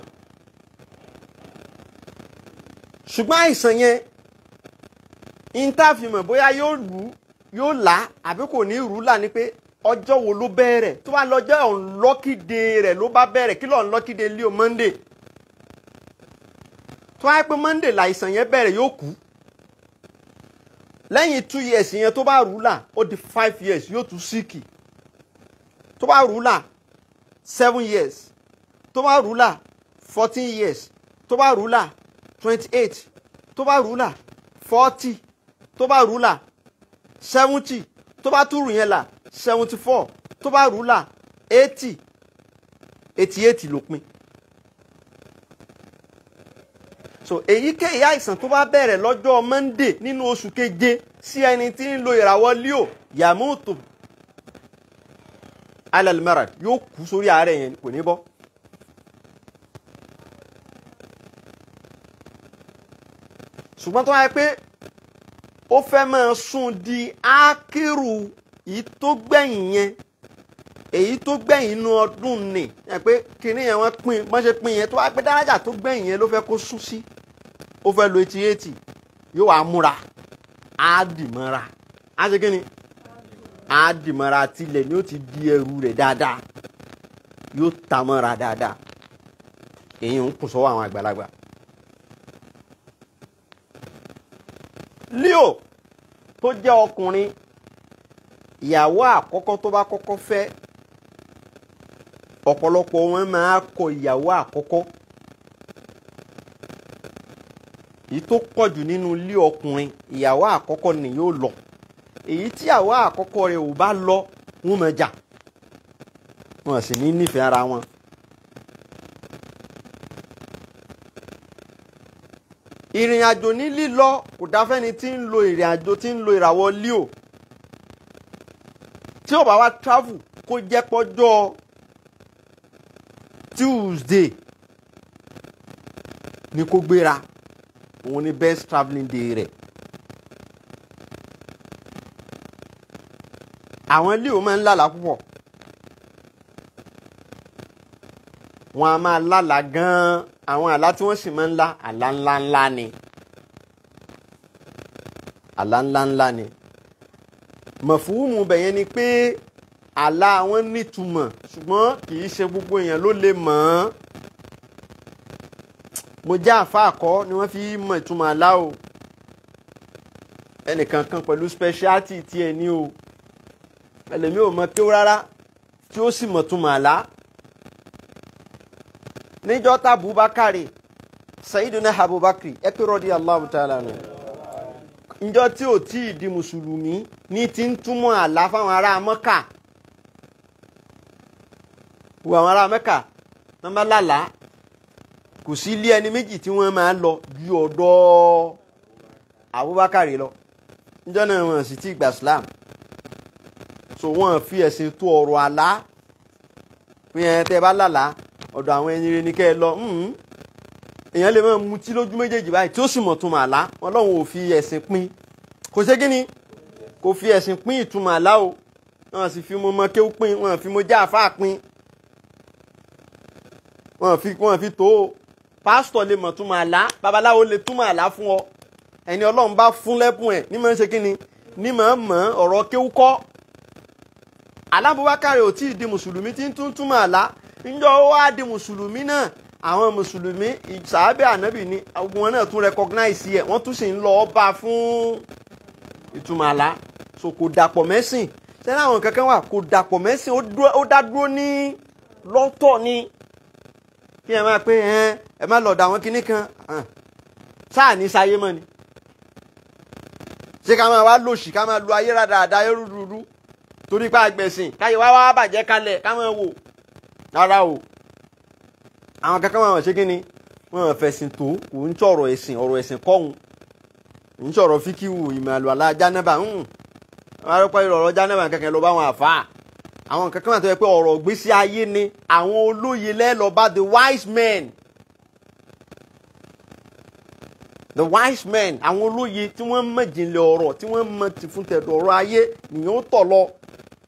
Ṣùgbọ́n àìsàn yẹn ìntàfimọ̀ bóyá yóò rú yóò là àbí kò ní rú là ní pé ọjọ́ wo ló bẹ̀rẹ̀. Tó bá lọ́jọ́ unlucky day rẹ̀ ló bá bẹ̀rẹ̀, kí ló unlucky day Leo? Monday. Tó wáyé pé Monday làìsàn yẹn bẹ̀rẹ̀ yóò kú. lẹ́yìn 2 years yẹn tó bá rúlà ó di 5 years yóò tún síkì, tó bá rúlà 7 years, tó bá rúlà 14 years, tó bá rúlà 28, tó bá rúlà 40, tó bá rúlà 70, tó bá tún rù yẹn là 74, tó bá rúlà 80, 88 ló pin. So èyíkéyìí àìsàn tó bá bẹ̀rẹ̀ lọ́jọ́ Monday nínú oṣù keje sí ẹni tí ń lo ìràwọ̀ Leo yamutu alal marad, yóò kú sórí àárẹ̀ yẹn kò ní bọ́. ṣùgbọ́n tó wáyé pé ó fẹ́ máa sún di ákírù èyí tó gbẹ̀yìn yẹn, èyí tó gbẹ̀yìn inú ọdún ni ẹ pé kíní yẹn wọ́n pín bọ́n ṣe pín yẹn tó wáyé pé dárájà tó gbẹ̀yìn yẹn ló fẹ́ kó sún sí, ó fẹ́ lo 80 yóò wá múra á dìmọ́ra, á ṣe kíni á dìmọ́ra tilẹ̀ ni ó ti di ẹrù rẹ̀ dáadáa, yóò ta mọ́ra dáadáa. èyí ń kùn sọ́wọ́ àwọn àgbàlagbà. Leo tó jẹ́ ọkùnrin, ìyàwó àkọ́kọ́ tó bá kọ́kọ́ fẹ́, ọ̀pọ̀lọpọ̀ wọn máa kọ ìyàwó àkọ́kọ́. èyí tó pọ̀jù nínú ilé ọkùnrin ìyàwó àkọ́kọ́ ni yóò lọ. èyí tí ìyàwó àkọ́kọ́ rẹ̀ ò bá lọ wọ́n máa jà, wọ́n sì ní nífẹ̀ẹ́ ara wọn. ìrìn àjò ní lílọ kò dáfẹ́ni tí ń lo ìrìn àjò tí ń lo ìràwọ̀ Leo. tí ó bá wá travel kó jẹ́ pọ́jọ́ Tuesday ni kó gbéra, òun ni best travelling day rẹ̀. àwọn Leo máa ń lálàá púpọ̀, wọn a máa lálàá gan-an. àwọn àlá tí wọ́n sì máa ń lá àlá ńláńlá ni, àlá ńláńlá ni. mọ̀fúùmù bẹ̀yẹn ni pé àlá wọn nítumọ̀ ṣùgbọ́n kì í ṣe gbogbo èèyàn ló lè mọ̀ ọ́n. mo jẹ́ àfáà kọ́ ni wọ́n fi mọ̀ ìtumọ̀ àlá o, ẹnìkan kan pẹ̀lú speciality tí ẹ ní o, ẹlẹ́mi ò mọ̀ kí ó rárá tí ó sì mọ̀ ìtumọ̀ àlá. níjọ́ tá Abubakari Sayyiduna Abubakar ẹ̀pẹ́ radiyallahu ta'ala anhu, níjọ́ tí ò tí ì di mùsùlùmí ní ti ń túmọ̀ àlá fáwọn ará Mẹ́kà. wo àwọn ará Mẹ́kà wọ́n bá lálàá, kò sí ilé ẹni méjì tí wọ́n máa lọ ju ọ̀dọ̀ Abubakari lọ. níjọ́ náà wọ́n sì ti gba Islam, so wọ́n fi ẹ̀sìn tó ọ̀rọ̀ àlá pé ẹ̀ tẹ́ bá lálàá ọ̀dọ̀ àwọn ẹni rẹ̀ ní kẹ́ ẹ lọ. èèyàn lè máa mutí lójú méjèèjì báyìí tí ó sì mọ̀ túmọ̀ àlá. Ọlọ́run ò fi ẹ̀sìn pín, kò ṣe kí ni, kò fi ẹ̀sìn pín ìtumọ̀ àlá o. wọ́n sì fi mo mọ kéwú pín, wọ́n fi mo já àfáà pín, wọ́n fi tó o. pásítọ̀ lè mọ̀ túmọ̀ àlá, babaláwo lè túmọ̀ àlá fún ọ. ẹni Ọlọ́run bá fún lẹ́bùn ẹ̀ ní máa ń ṣe kí ni, ní máa ń mọ̀ ọ̀rọ̀ kéwú kọ́. Abubakar ò tí ì di mùsùlùmí tí ń túmọ̀ àlá. níjọ́ ó wá di mùsùlùmí náà, àwọn mùsùlùmí sàábẹ́ ànábì ni àwọn wọn náà tún recognize ẹ̀, wọ́n tún sì ń lọ bá fún ìtumọ̀ àlá. so kò dàpọ̀ mẹ́sìn. sẹ́ni àwọn kankan wà kò dàpọ̀ mẹ́sìn, ó dá dúró ní lọ́tọ̀ ni. kí ẹ máa pé ẹ má lọ̀dọ̀ àwọn kinní kan sáà ní sáyé mọ́ ni. ṣé ká máa wá lòṣì, ká máa lu ayé rádaràda ayé rúdurùdu torí pé àgbẹ̀sìn káyé wá bàjẹ́ kalẹ̀ ká máa wò rárá o. àwọn kankan máa ṣe kí ni, wọ́n fẹ̀sìn tó, kò ń sọ̀rọ̀ ẹ̀sìn, ọ̀rọ̀ ẹ̀sìn kọ́hún, ń sọ̀rọ̀ fíkíwù ìmọ̀lù àlá jánẹ́bà. wọ́n á rọ́pọ̀ ìrọ̀rọ̀ jánẹ́bà kankan lọ bá wọn àfáà. àwọn kankan máa tó yẹ pé ọ̀rọ̀ gbésí ayé ni, àwọn olóye lẹ́lọ́ bá the wise men, the wise men, àwọn olóye tí wọ́n mọ̀ jìnlẹ̀ ọ̀rọ̀, tí wọ́n mọ̀ ti fún tẹ̀dọ̀ ọ̀rọ̀ ayé nìyẹn ó tọ̀ lọ.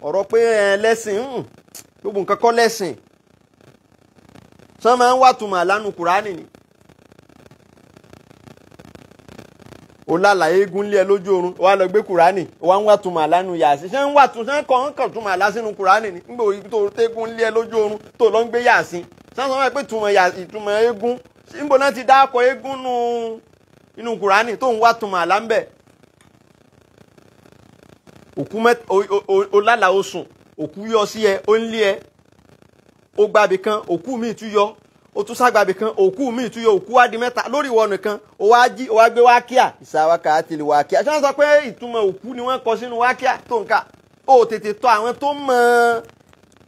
ọ̀rọ̀ pé lẹ́sìn gbogbo nǹkan kọ́ lẹ́sìn. sọ máa ń wá túmọ̀ àlánú Kùránì ni. ó lálàá eégún lé ẹ lójú oorun, ó wá lọ gbé Kùránì, ó wá ń wá túmọ̀ àlánú Yásìn. ṣé ń kàn túmọ̀ àlá sínú Kùránì ni nígbà orí tó tégún lé ẹ lójú oorun tó lọ ń gbé Yásìn. sọ máa pé ìtumọ̀ eégún níbo náà ti dákọ̀ eégún inú Kùránì tó ń wá túmọ̀ àlá ń bẹ̀. òkú ó lálà ó sùn òkú yọ sí ẹ ó ń lé ẹ ó gbàbí kan òkú míì tún yọ ó tún ságbàbí kan òkú míì tún yọ òkú wá di mẹ́ta lórí ìwọ nìkan ó wá jí ó wá gbé wákíà ìsàwákà àti ìlú wákíà ṣé wọ́n sọ pé ìtumọ̀ òkú ni wọ́n kọ sínú wákíà tó ń kà ó tètè tọ̀ àwọn tó mọ̀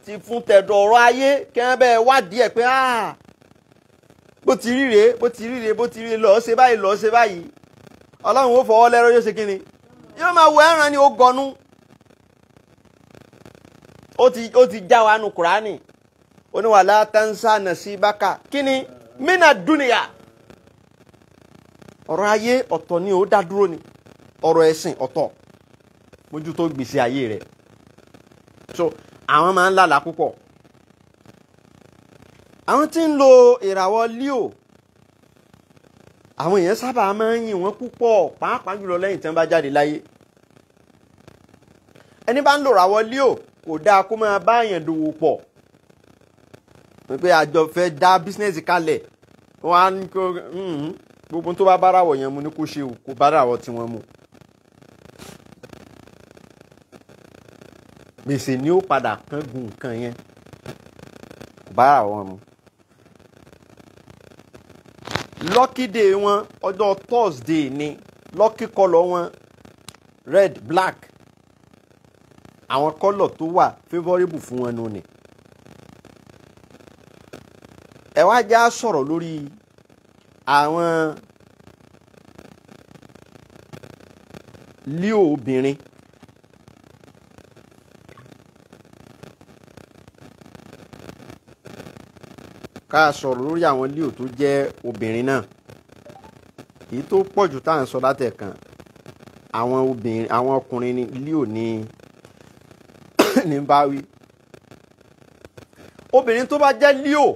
ti fún tẹ̀dọ̀ ọ̀rọ̀ ayé kí wọ́n bẹ́ẹ̀ wádìí ẹ̀ pé bó ti rí rèé bó ti rí rèé bó ti rí lọ́ọ́ ṣe báyìí ọlọ́run ó fọwọ́ lẹ́rọ yóò ṣe kí ni yóò máa wọ ẹran ni ó gọnú ó ti já wa nu kùránì ó ní wàlá tansa nasibaka kí ni mina dúnìyà ọ̀rọ̀ ayé ọ̀tọ̀ ni ó dá dúró ni ọ̀rọ̀ ẹ̀sìn ọ̀tọ̀ mójútó gbèsè ayé rẹ̀ so àwọn máa ń lálàá púpọ̀ àwọn tí ń lo ìràwọ̀ Leo àwọn èèyàn sábà máa ń yìn wọ́n púpọ̀ pàápàá jùlọ lẹ́yìn tí wọ́n bá jáde láyé ẹni bá ń lo ìràwọ̀ Leo kò dáa kó máa bá èèyàn dòwò pọ̀ pé àjọ fẹ́ dá bísínẹ́sì kalẹ̀ wọ́n á ní kó gbogbo tó bá báràwọ̀ yẹn mu ní kó ṣe kó báràwọ̀ tí wọ́n mu gbèsè ni ó padà kángun nǹkan yẹn kò báràwọ̀ mu. Lucky day wọn ọjọ́ Thursday ni lucky colour wọn red black àwọn colour tó wà favourable fún wọn nù ni. ẹ wá já sọ̀rọ̀ lórí àwọn Leo obìnrin ká sọ̀rọ̀ lórí àwọn Leo tó jẹ́ obìnrin náà èyí tó pọ̀jù tá à ń sọ látẹ̀kan àwọn ọkùnrin ní Leo ní báwí obìnrin tó bá jẹ́ Leo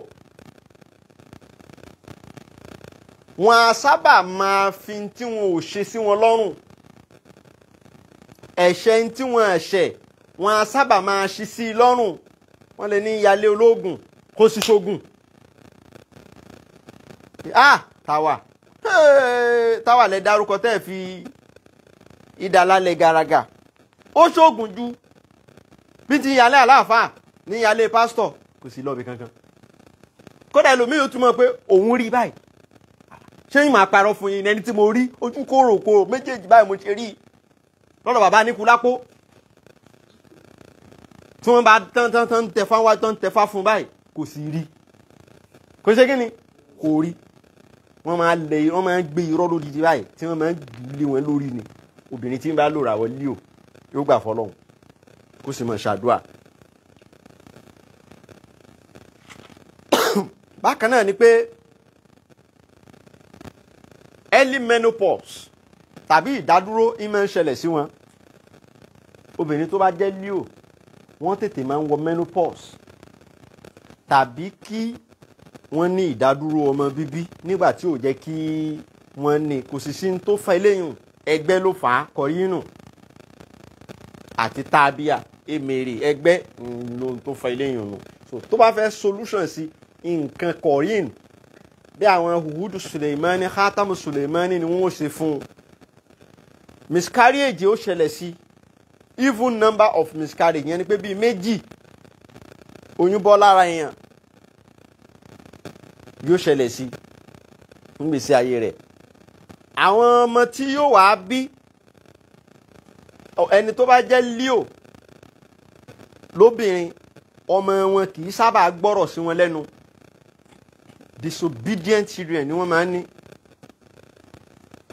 wọn a sábà máa fi tí wọn ò ṣe sí wọn lọ́rùn ẹ̀ṣẹ̀ tí wọn ẹ̀ṣẹ̀ wọn a sábà máa ṣí sí lọ́rùn wọn lè ní ìyálé ológun kó sì ṣogun táwa lẹ dárúkọ tẹ́ fi ìdálálẹ̀ garaga ó ṣoògùn ju bí ti ìyálé àláàfáà ní ìyálé pásítọ̀ kò sí lọ́ọ̀bì kankan kódà ẹlòmíì ó túmọ̀ pé òun rí báyìí ṣé yín máa parọ́ fún yín ẹni tí mo rí ojú kòròkòrò méjèèjì báyìí mo ṣe rí lọ́dọ̀ bàbá Níkúlápó tí wọ́n bá tán tẹ̀fá wá tán tẹ̀fá fún báyìí kò sì rí kò ṣe kí ni kò rí wọ́n máa ń gbé irọ́ lódìdí báyìí tí wọ́n máa ń lé wọn lórí ni obìnrin tí ń bá lò ràwọ̀ Leo yóò gbà fọlọ́hún kó sì mọ̀ ṣàdúrà. bákan náà ni pé early menopause tàbí ìdádúró ìmọ̀ ń ṣẹlẹ̀ sí wọn obìnrin tó bá jẹ́ Leo wọ́n tètè máa ń wọ menopause tàbí kí wọ́n ní ìdádúró ọmọ bíbí nígbà tí ò jẹ́ kí wọ́n ní kò sì sí tó fa eléyìí ẹgbẹ́ ló fà á kọ̀rínù àti tábíà èmèrè ẹgbẹ́ ló tó fa eléyìí nù so tó bá fẹ́ solution sí nǹkan kọ̀rínù bí àwọn huhudu Suleimani khatamu Suleimani ni wọ́n ṣe fún un miscarriage ó ṣẹlẹ̀ sí even number of miscarriage yẹn ni pé bíi méjì oyún bọ́ lára èèyàn yóò ṣẹlẹ̀ sí nígbèsí ayé rẹ̀ àwọn ọmọ tí yóò wá bí ẹni tó bá jẹ́ Leo lóbìnrin ọmọ wọn kì í sábà gbọ́rọ̀ sí wọn lẹ́nu disobedient children ni wọ́n máa ń ní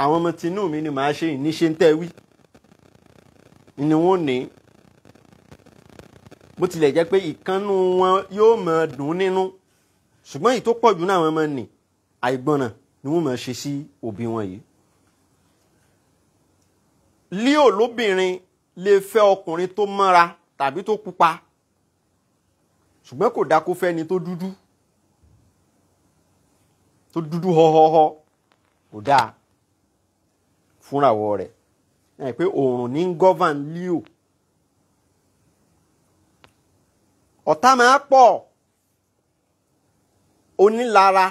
àwọn ọmọ tinú mi ni màá ṣe ìníṣe ń tẹ́ wí ni wọ́n ní bó tilẹ̀ jẹ́ pé ìkànnù wọn yóò máa dùn nínú ṣùgbọ́n èyí tó pọ̀ jù náà wọ́n máa ń ní àìgbọràn ni wọ́n máa ṣe sí òbí wọn yìí. Leo lóbìnrin lè fẹ́ ọkùnrin tó mọ́ra tàbí tó pupa ṣùgbọ́n kò dá kó fẹ́ ni tó dúdú họ́họ́họ́ kò dáa fúnrawọ́ rẹ̀ ẹ̀ pé òòrùn ní govern Leo ọ̀tá máa pọ̀ onílara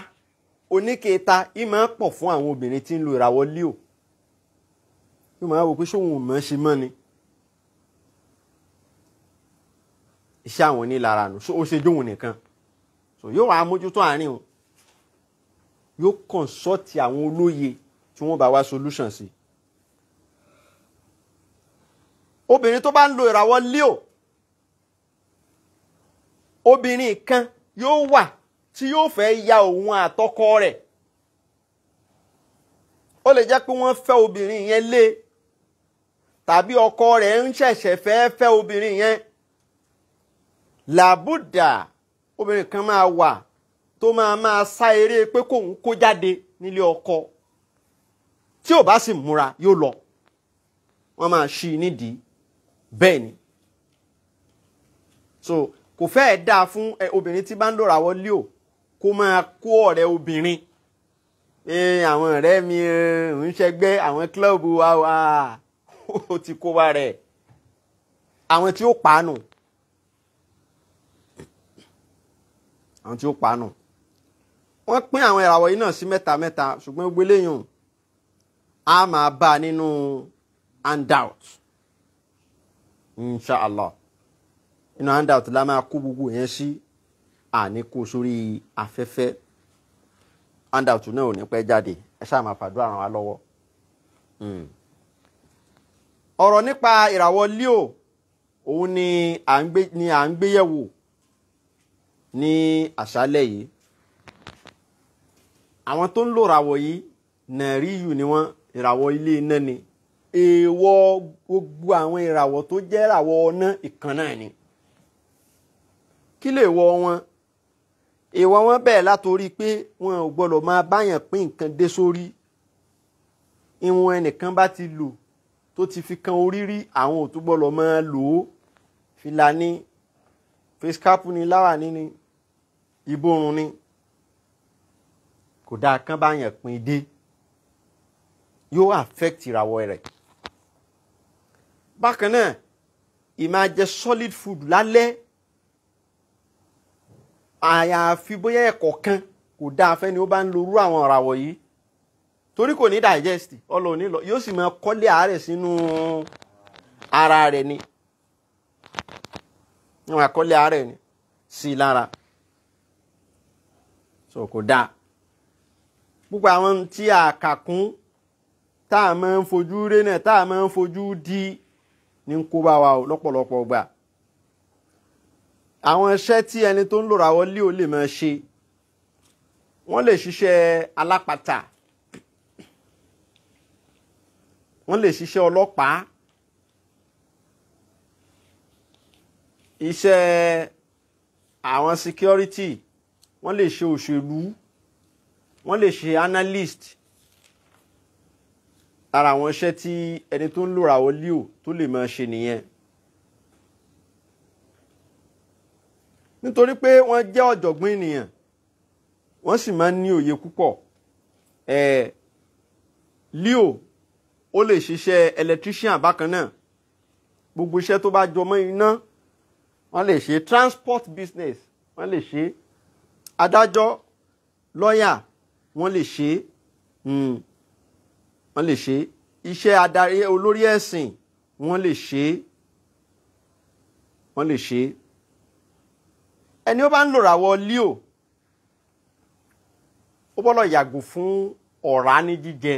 oníkẹta yìí máa pọ̀ fún àwọn obìnrin tí ń lo ìràwọ̀ Leo yóò máa wò pé ṣóhun ò mọ̀ ṣe mọ́ ni iṣẹ́ àwọn onílara nù so ó ṣe jóun nìkan so yóò wá mójútó àárín o yóò kọ̀nsọ́ọ̀tì àwọn olóye tí wọ́n bá wá solution sí. obìnrin tó bá ń lo ìràwọ̀ Leo obìnrin kan yóò wà tí yóò fẹ́ ya òun àtọkọ rẹ̀ ó lè jẹ́ pé wọ́n fẹ́ obìnrin yẹn lé tàbí ọkọ rẹ̀ ń ṣẹ̀ṣẹ̀ fẹ́ obìnrin yẹn làbúdà obìnrin kan máa wà tó máa sá eré pé kóun kó jáde nílé ọkọ tí ò bá sì múra yóò lọ wọ́n máa ṣí i nídìí bẹ́ẹ̀ ni so kò fẹ́ẹ̀ dáa fún obìnrin tí bá ń lo ìràwọ̀ Leo kó máa kó ọ̀rẹ́ obìnrin àwọn ọ̀rẹ́ mi ń ṣẹgbẹ́ àwọn kílọ̀bù wa ó ti kó wa rẹ̀ àwọn tí ó pàánù wọ́n pín àwọn ìràwọ̀ yìí náà sí mẹ́ta ṣùgbọ́n gbogbo eléyìí a máa bá a nínú handout inshallah inú handout la máa kó gbogbo yẹn sí àní kó sórí afẹ́fẹ́ handout náà ò ní pẹ́ jáde ẹ ṣáà máa fàdúrà ràn wá lọ́wọ́. ọ̀rọ̀ nípa ìràwọ̀ Leo òun ni à ń gbé yẹ̀wò ní àṣálẹ́ yìí. àwọn tó ń lo ìràwọ̀ yìí nàríyù ni wọ́n ìràwọ̀ ilé iná ni èèwọ̀ gbogbo àwọn ìràwọ̀ tó jẹ́ ìràwọ̀ ọ̀nà ìkan náà ni. kí lè wọ wọn èèwọ̀ wọn bẹ́ẹ̀ látorí pé wọn ò gbọ́dọ̀ máa báyàn pín nǹkan dé sórí ìwọ̀n ẹnìkan bá ti lò tó ti fi kan orí rí àwọn ò tún gbọ́dọ̀ máa lò ó fìlà ní facecap ní láwàní ní ìborùn ní kò dáa kán báyàn pín dé yóò affect ìràwọ̀ rẹ̀. bákan náà ìmáa jẹ solid food lálẹ́ àyàfi bóyá ẹ̀kọ̀ kan kò dáa fẹ́ni ó bá ń lo irú àwọn ìràwọ̀ yìí torí kò ní digest ọlọ́ọ̀ni lọ yóò sì máa kọ́lé àárẹ̀ sínú ara rẹ̀ ni wọ́n máa kọ́lé àárẹ̀ ni sí i lára so kò dáa. gbogbo àwọn tí a kà kún tá a máa ń fojú rí náà tá a máa ń fojú di ní kó bá wa o lọ́pọ̀lọpọ̀ gbà. àwọn iṣẹ́ tí ẹni tó ń lo ìràwọ̀ Leo lè máa ṣe wọ́n lè ṣiṣẹ́ alápatà wọ́n lè ṣiṣẹ́ ọlọ́pàá iṣẹ́ àwọn security wọ́n lè ṣe òṣèlú wọ́n lè ṣe analyst ara àwọn iṣẹ́ tí ẹni tó ń lo ìràwọ̀ Leo tó lè máa ṣe nìyẹn. nítorí pé wọ́n jẹ́ ọ̀jọ̀gbọ́n ènìyàn wọ́n sì máa ń ní òye púpọ̀. Leo ó lè ṣiṣẹ́ electrician bákan náà gbogbo iṣẹ́ tó bá jọmọ́ iná wọ́n lè ṣe transport business wọ́n lè ṣe adájọ́ lọ́yà wọ́n lè ṣe wọ́n lè ṣe iṣẹ́ adarí olórí ẹ̀sìn wọ́n lè ṣe wọ́n lè ṣe. ẹni ó bá ń lo ìràwọ̀ Leo ó gbọ́dọ̀ yàgò fún ọ̀rá ní jíjẹ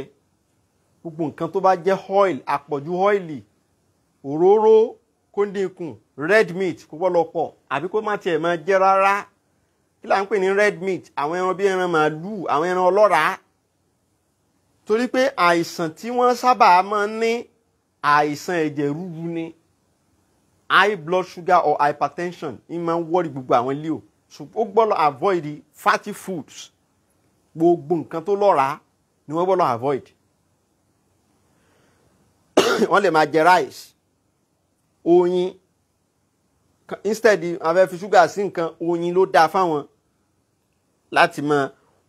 gbogbo nǹkan tó bá jẹ́ oil àpọ̀jù ọ́ìlì òróró kóńdínkù red meat kò gbọ́dọ̀ pọ̀ àbí kó má tiẹ̀ máa jẹ́ rárá. kí là ń pè ní red meat àwọn ẹran bíi ẹran màálù àwọn ẹran ọlọ́ràá torí pé àìsàn tí wọ́n sábà máa ń ní àìsàn ẹ̀jẹ̀ ríru ni high blood sugar or hypertension ní máa ń wọ́rí gbogbo àwọn Leo ó gbọ́dọ̀ avoid fatty foods gbogbo nǹkan tó lọ́ràá ni wọ́n gbọ́dọ̀ avoid. wọ́n lè máa jẹ rice oyin instead àwọn fi ṣúgà sí nǹkan oyin ló dáa fáwọn láti mọ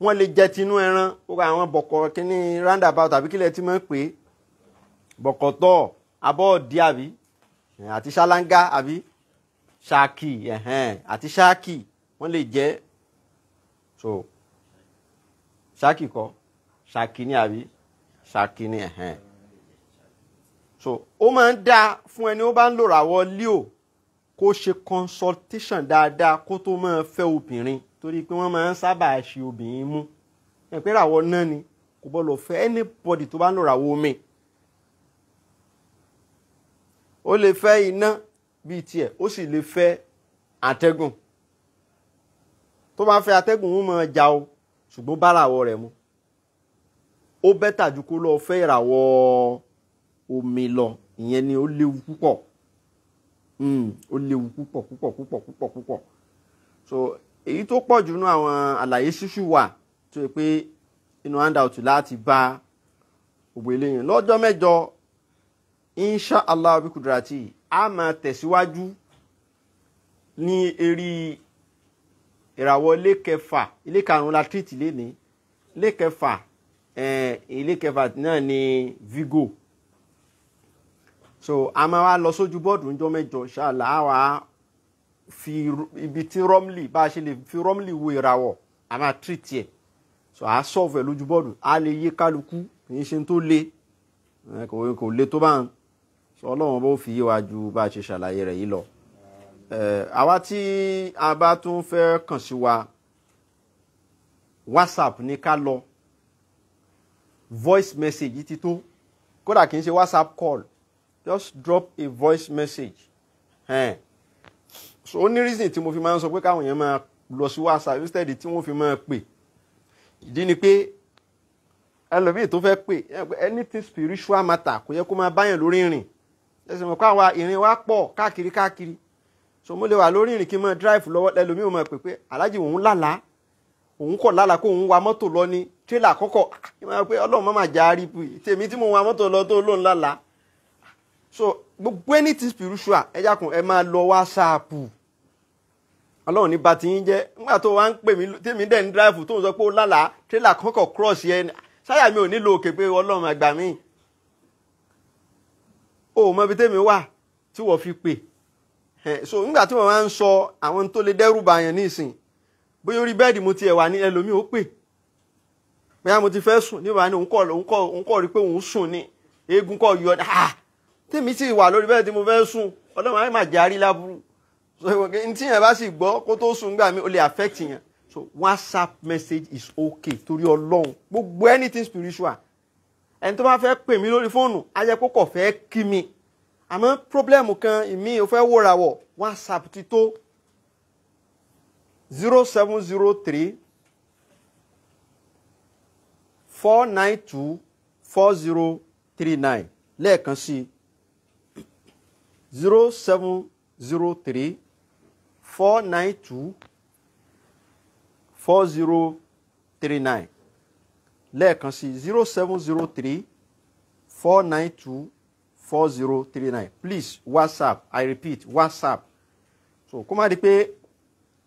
wọ́n lè jẹ tinú ẹran gbogbo àwọn bọ̀kọ̀ kíní roundabout àbí kílẹ̀ tí wọ́n pè é bọ̀kọ̀tọ̀ abọ́ọ̀dí àbí àti ṣáláńgá àbí ṣáàkì àti ṣáàkì wọ́n lè jẹ so ṣáàkì kọ́ ṣáàkì ní àbí ṣáàkì ní so ó máa ń dáa fún ẹni ó bá ń lo ìràwọ̀ Leo kó ṣe consultation dáadáa kó tó máa fẹ́ obìnrin torí pé wọ́n máa ń sábà ṣe obìnrin mú ẹ̀ pé ìràwọ̀ náà ni kò gbọ́dọ̀ fẹ́ anybody tó bá ń lò ràwọ̀ omi ó lè fẹ́ iná bíi tiẹ̀ ó sì lè fẹ́ àtẹ́gùn tó bá fẹ́ àtẹ́gùn ó máa jà o ṣùgbọ́n bá ràwọ̀ rẹ̀ mu ó bẹ́tà ju kó lọ fẹ́ ìràwọ̀ omi lọ ìyẹn ni ó léwu púpọ̀ ó léwu púpọ̀ so èyí tó pọ̀ jù nínú àwọn àlàyé ṣíṣú wà tó yẹ pé inú handout láti bá gbogbo eléyìn lọ́jọ́ mẹ́jọ insha Allah bí kudrati a máa tẹ̀síwájú ní eré ìràwọ̀ ilé kẹfà ilé karùn-ún la treat lénìí ilé kẹfà náà ni Vigo so a máa wá lọ sójú bọ́ọ̀dù níjọ́ mẹ́jọ inshallah a wá fi ibi tí Romli bá a ṣe lè fi Romli wo ìràwọ̀ a máa treat ẹ̀ so a solve ẹ̀ lójú bọ́ọ̀dù a lè yé kálukú kì í ṣe tó le kò le tó bá ń so ọlọ́run bó fi yé wa ju bá a ṣe ṣàlàyé rẹ̀ yìí lọ àwa tí a bá tún fẹ́ kàn sí wa WhatsApp ní ká lọ voice message ti tó kódà kì í ṣe WhatsApp call just drop a voice message so ó ní reason tí mo fi máa ń sọ pé káwọn èèyàn máa lọ sí WhatsApp instead tí wọ́n fi máa pè ìdí ni pé ẹlòmíì tó fẹ́ pè anything spiritual matter kò yẹ kó máa báyàn lórí ìrìn ẹsẹ̀ mọ̀ pé àwa ìrìn wa pọ̀ káàkiri so mo lè wà lórí ìrìn kí n máa drive lọ́wọ́ ẹlòmíì ò máa pè pé aláàjì òun lálàá òun kọ̀ lálàá kó òun wa mọ́tò lọ ní tírélà kọ́kọ́ ìmọ̀ pé ọlọ́run má máa já rí pé tèmi tí mo wa mọ́tò lọ tó lóun lálàá so gbogbo anything spiritual ẹ jákun ẹ máa lọ WhatsApp ọlọ́run ní bá ti yín jẹ́ nígbà tó wá ń pè mí tèmi dẹ̀ ń drive tó ń sọ pé ó lálàá tírélà kọ́kọ́ cross yẹn sáyà mi ò nílò òkè pé ọlọ́run àgbà mi ó mọ ibi tèmi wà tí wọ́n fi pè so nígbà tí wọ́n máa ń sọ àwọn tó lè dẹ́rù bà yẹn nísìn bóyá orí bẹ́ẹ̀dì mo ti ẹ̀wà ní ẹlòmíì ó pè bóyá mo ti fẹ́ sùn níwà ní òun kọ́ rí pé òun sùn ní eégún kọ́ yọ tèmi sì wà lórí bẹ́ẹ̀dì mo fẹ́ sùn ọlọ́run á máa járí láburú so tí yẹn bá sì gbọ́ kó tó sùn gbà mí ó lè affect yẹn so WhatsApp message is okay torí ọlọ́run gbogbo anything spiritual ẹni tó bá fẹ́ pè mí lórí fóònù ayẹ kó kọ̀ fẹ́ kí mi àmọ́ problem kan ìmí ò fẹ́ wòrà wọ̀ WhatsApp ti tó 0703 492 4039 lẹ́ẹ̀kan sí 0703 492 4039 lẹ́ẹ̀kan sí 0703 492 4039 please WhatsApp I repeat WhatsApp so kó má di pé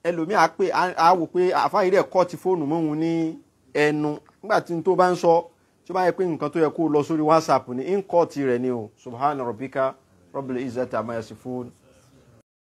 ẹlòmíì á pé á wò pé àfáà rẹ̀ kọ́ ti fóònù mọ́hun ní ẹnu nígbà tí n tó bá ń sọ tí ó bá yẹ pé nǹkan tó yẹ kó lọ sórí WhatsApp ní ń kọ́ ti rẹ̀ ni o subhana rabbika rabbil izzati amma yasifun